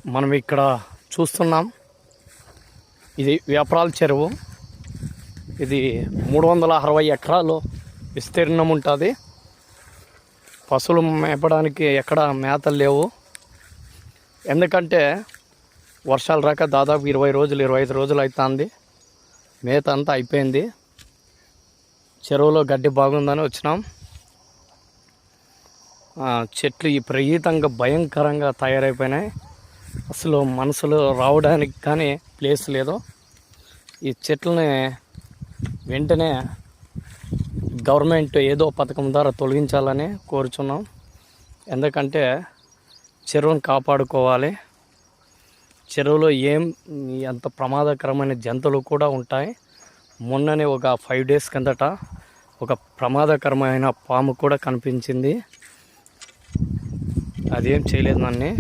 మనం ఇక్కడ చూస్తున్నాం. ఇది వేపరాల చెరువు. ఇది 360 ఎకరాలు విస్తీర్ణం ఉంటుంది. పశువులు మేపడానికి ఎక్కడ మేతలు లేవు. ఎందుకంటే వర్షాలు రాక దాదాపు 20 రోజులు 25 రోజులు అవుతుంది. మేత అంతా అయిపోయింది. చెరువులో గడ్డి బాగుందని వచ్చినాం. చెట్లు విపరీతంగా భయంకరంగా తయారైపోయినాయి. అసలు మనుషులు రావడానికి కానీ ప్లేస్ లేదు. ఈ చెట్లని వెంటనే గవర్నమెంట్ ఏదో పథకం ద్వారా తొలగించాలని కోరుచున్నాం. ఎందుకంటే చెరువును కాపాడుకోవాలి. చెరువులో ఎంత ప్రమాదకరమైన జంతువులు కూడా ఉంటాయి. మొన్ననే ఒక 5 days కిందట ఒక ప్రమాదకరమైన పాము కూడా కనిపించింది. అదేం చేయలేదు నన్ను.